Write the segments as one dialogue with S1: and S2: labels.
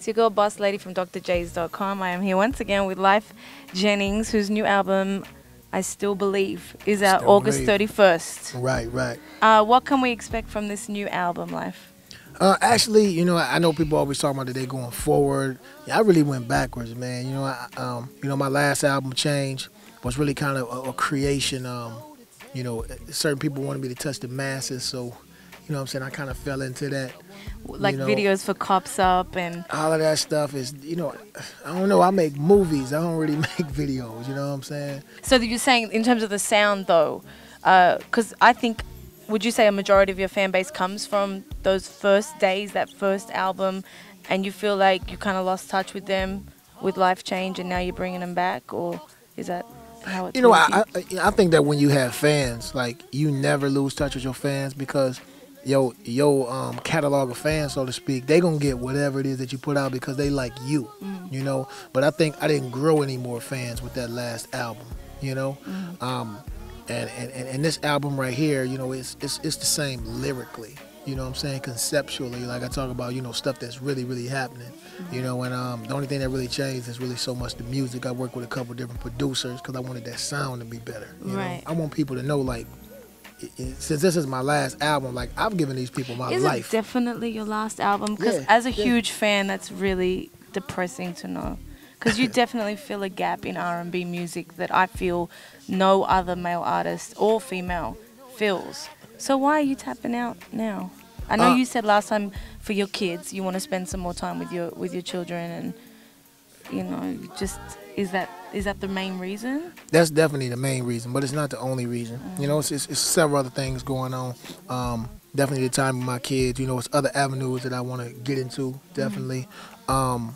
S1: It's your girl, Boss Lady from drjays.com. I am here once again with Lyfe Jennings, whose new album, I Still Believe, is out August 31st.
S2: Right.
S1: What can we expect from this new album, Lyfe?
S2: Actually, I know people always talk about the day going forward. Yeah, I really went backwards, man. My last album, Change, was really kind of a creation. Certain people wanted me to touch the masses, so what I'm saying, I kind of fell into that.
S1: Like videos for Cops Up and
S2: all of that stuff is, I don't know. I make movies. I don't really make videos. You know what I'm saying?
S1: So you're saying in terms of the sound, though, because I think, would you say a majority of your fan base comes from those first days, that first album, and you feel like you kind of lost touch with them with Life Change, and now you're bringing them back, or is that how it's?
S2: I think that when you have fans, like, you never lose touch with your fans, because your catalog of fans, so to speak, they gonna get whatever it is that you put out because they like you, But I think I didn't grow any more fans with that last album, And this album right here, it's the same lyrically, what I'm saying, conceptually. Like I talk about, stuff that's really, really happening, and the only thing that really changed is really so much the music. I worked with a couple different producers because I wanted that sound to be better. Right. I want people to know, like, since this is my last album, like, I've given these people my life.
S1: Is it definitely your last album? Because as a huge fan, that's really depressing to know. Because you definitely fill a gap in R&B music that I feel no other male artist or female fills. So why are you tapping out now? I know you said last time for your kids you want to spend some more time with your children, and just is that the main reason?
S2: That's definitely the main reason, but it's not the only reason. It's several other things going on. Definitely the time with my kids. It's other avenues that I want to get into. Definitely, and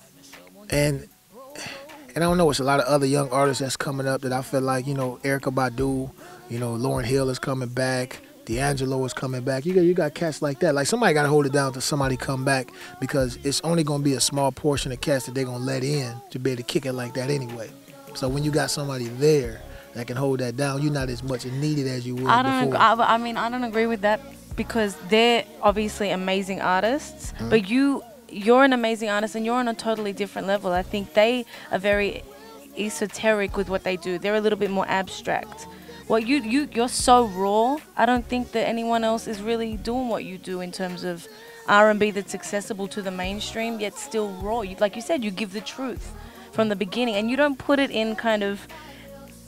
S2: I don't know. It's a lot of other young artists that's coming up that I feel like, Erykah Badu, Lauryn Hill is coming back, D'Angelo is coming back. You got cats like that. Like, somebody got to hold it down till somebody come back, because it's only going to be a small portion of cats that they're going to let in to be able to kick it like that anyway. So when you got somebody there that can hold that down, you're not as much needed as you were before.
S1: I don't agree with that, because they're obviously amazing artists, but you're an amazing artist and you're on a totally different level. I think they are very esoteric with what they do. They're a little bit more abstract. Well, you're so raw. I don't think that anyone else is really doing what you do in terms of R&B that's accessible to the mainstream, yet still raw. Like you said, you give the truth from the beginning, and you don't put it in kind of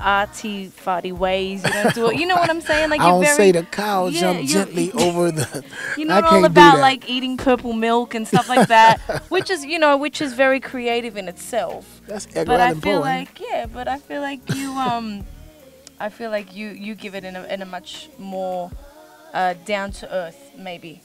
S1: arty-farty ways. You don't do it. You know what I'm saying? Like,
S2: I don't say the cow jump gently over the.
S1: You're not all about like eating purple milk and stuff like that, which is very creative in itself.
S2: That's Edgar Allan Poe.
S1: But I feel like you give it in a much more down to earth, maybe,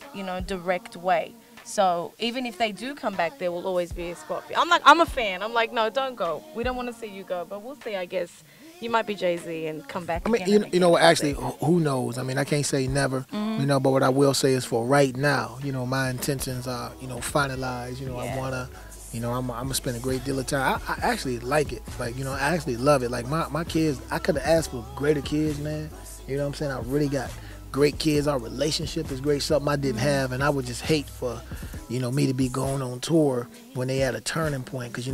S1: direct way. So even if they do come back, there will always be a spot. I'm a fan. I'm like, no, don't go. We don't want to see you go, but we'll see. I guess you might be Jay-Z and come back.
S2: I mean, actually, who knows? I mean, I can't say never, but what I will say is, for right now, my intentions are, finalized. I wanna, I'm gonna spend a great deal of time. I actually like it. Like, I actually love it. Like, my kids, I could have asked for greater kids, man. You know what I'm saying? I really got great kids. Our relationship is great, something I didn't have, and I would just hate for, me to be going on tour when they at a turning point, because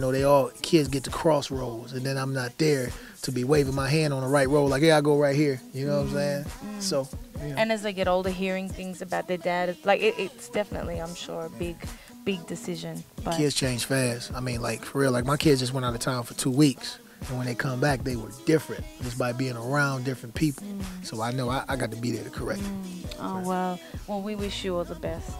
S2: kids get to crossroads, and then I'm not there to be waving my hand on the right road, like, yeah, I go right here. You know what I'm saying? So.
S1: And as they get older, hearing things about their dad, it's definitely, I'm sure, a big decision. But
S2: kids change fast. I mean, like, for real. Like, my kids just went out of town for 2 weeks. And when they come back, they were different, just by being around different people. So I know I got to be there to correct it.
S1: Oh, well, we wish you all the best.